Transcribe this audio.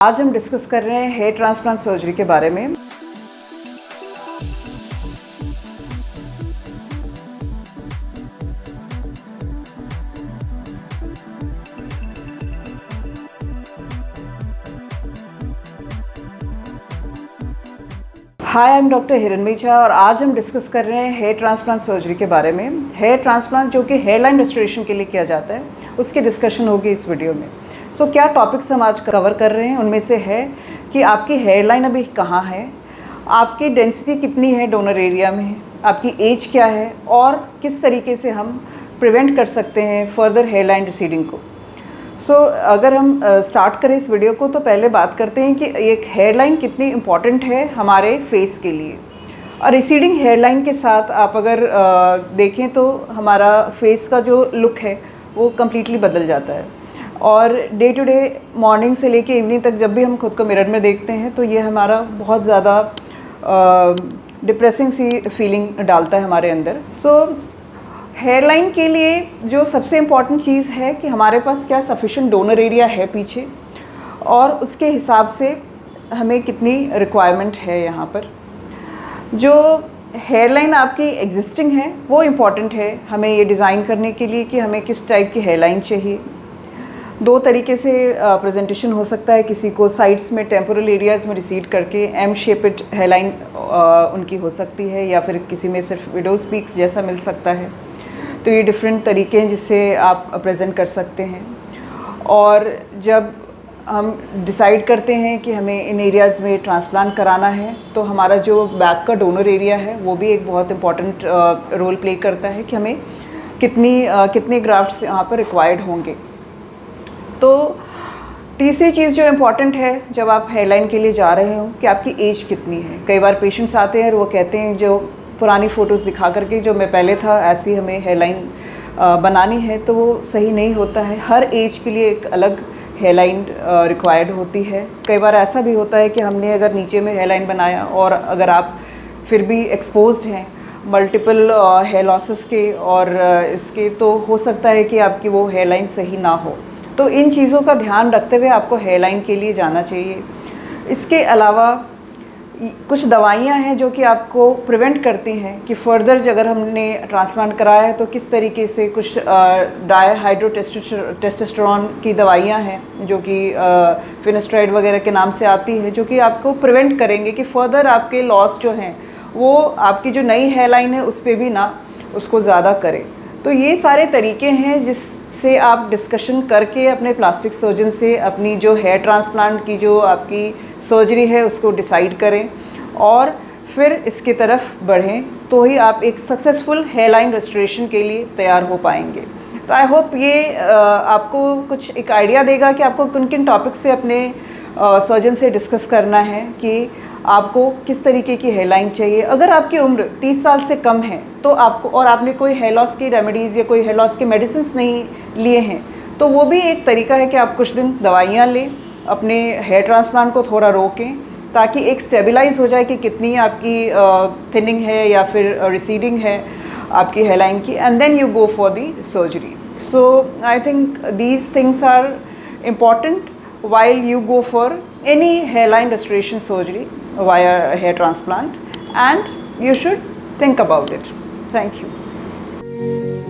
आज हम डिस्कस कर रहे हैं हेयर ट्रांसप्लांट सर्जरी के बारे में। हाय, I am doctor Hiranmayi Jha और आज हम डिस्कस कर रहे हैं हेयर ट्रांसप्लांट सर्जरी के बारे में। हेयर ट्रांसप्लांट जो कि हेयर लाइन रेस्टोरेशन के लिए किया जाता है, उसकी डिस्कशन होगी इस वीडियो में। क्या टॉपिक्स हम आज कवर कर रहे हैं, उनमें से है कि आपकी हेयर लाइन अभी कहाँ है, आपकी डेंसिटी कितनी है डोनर एरिया में, आपकी एज क्या है और किस तरीके से हम प्रिवेंट कर सकते हैं फर्दर हेयर लाइन रिसीडिंग को। अगर हम स्टार्ट करें इस वीडियो को तो पहले बात करते हैं कि एक हेयर लाइन कितनी इम्पॉर्टेंट है हमारे फेस के लिए। और रिसीडिंग हेयर लाइन के साथ आप अगर देखें तो हमारा फेस का जो लुक है वो कम्प्लीटली बदल जाता है। और डे टू डे मॉर्निंग से लेके इवनिंग तक जब भी हम खुद को मिरर में देखते हैं तो ये हमारा बहुत ज़्यादा डिप्रेसिंग सी फीलिंग डालता है हमारे अंदर। हेयर लाइन के लिए जो सबसे इम्पॉर्टेंट चीज़ है कि हमारे पास क्या सफिशिएंट डोनर एरिया है पीछे, और उसके हिसाब से हमें कितनी रिक्वायरमेंट है यहाँ पर। जो हेयर लाइन आपकी एग्जिस्टिंग है वो इम्पॉर्टेंट है हमें ये डिज़ाइन करने के लिए कि हमें किस टाइप की हेयर लाइन चाहिए। दो तरीके से प्रेजेंटेशन हो सकता है, किसी को साइड्स में टेम्पोरल एरियाज़ में रिसीड करके एम शेप्ड हेयर लाइन उनकी हो सकती है, या फिर किसी में सिर्फ विडोज पीक्स जैसा मिल सकता है। तो ये डिफरेंट तरीके हैं जिससे आप प्रेजेंट कर सकते हैं। और जब हम डिसाइड करते हैं कि हमें इन एरियाज़ में ट्रांसप्लांट कराना है तो हमारा जो बैक का डोनर एरिया है वो भी एक बहुत इम्पॉर्टेंट रोल प्ले करता है कि हमें कितने ग्राफ्ट्स यहाँ पर रिक्वायर्ड होंगे। तो तीसरी चीज़ जो इम्पॉर्टेंट है जब आप हेयरलाइन के लिए जा रहे हो कि आपकी एज कितनी है। कई बार पेशेंट्स आते हैं और वो कहते हैं जो पुरानी फ़ोटोज़ दिखा करके जो मैं पहले था ऐसी हमें हेयरलाइन बनानी है, तो वो सही नहीं होता है। हर एज के लिए एक अलग हेयरलाइन रिक्वायर्ड होती है। कई बार ऐसा भी होता है कि हमने अगर नीचे में हेयरलाइन बनाया और अगर आप फिर भी एक्सपोज्ड हैं मल्टीपल हेयर लॉसेस के और इसके, तो हो सकता है कि आपकी वो हेयरलाइन सही ना हो। तो इन चीज़ों का ध्यान रखते हुए आपको हेयरलाइन के लिए जाना चाहिए। इसके अलावा कुछ दवाइयाँ हैं जो कि आपको प्रिवेंट करती हैं कि फर्दर अगर हमने ट्रांसप्लांट कराया है तो किस तरीके से कुछ डायहाइड्रोटेस्टोस्टेरोन की दवाइयाँ हैं जो कि फिनेस्ट्राइड वगैरह के नाम से आती है, जो कि आपको प्रिवेंट करेंगे कि फर्दर आपके लॉस जो हैं वो आपकी जो नई हेयरलाइन है उस पर भी ना उसको ज़्यादा करें। तो ये सारे तरीके हैं जिससे आप डिस्कशन करके अपने प्लास्टिक सर्जन से अपनी जो हेयर ट्रांसप्लांट की जो आपकी सर्जरी है उसको डिसाइड करें और फिर इसकी तरफ बढ़ें, तो ही आप एक सक्सेसफुल हेयर लाइन रेस्टोरेशन के लिए तैयार हो पाएंगे। तो आई होप ये आपको कुछ एक आइडिया देगा कि आपको किन किन टॉपिक से अपने सर्जन से डिस्कस करना है कि आपको किस तरीके की हेयर लाइन चाहिए। अगर आपकी उम्र 30 साल से कम है तो आपको, और आपने कोई हेयर लॉस की रेमेडीज़ या कोई हेयर लॉस के मेडिसिन नहीं लिए हैं, तो वो भी एक तरीका है कि आप कुछ दिन दवाइयाँ लें, अपने हेयर ट्रांसप्लांट को थोड़ा रोकें ताकि एक स्टेबलाइज हो जाए कि कितनी आपकी थिनिंग है या फिर रिसीडिंग है आपकी हेयर लाइन की, and then you go for the surgery. I think these things are important while you go for any hairline restoration surgery via hair transplant, and you should think about it. Thank you.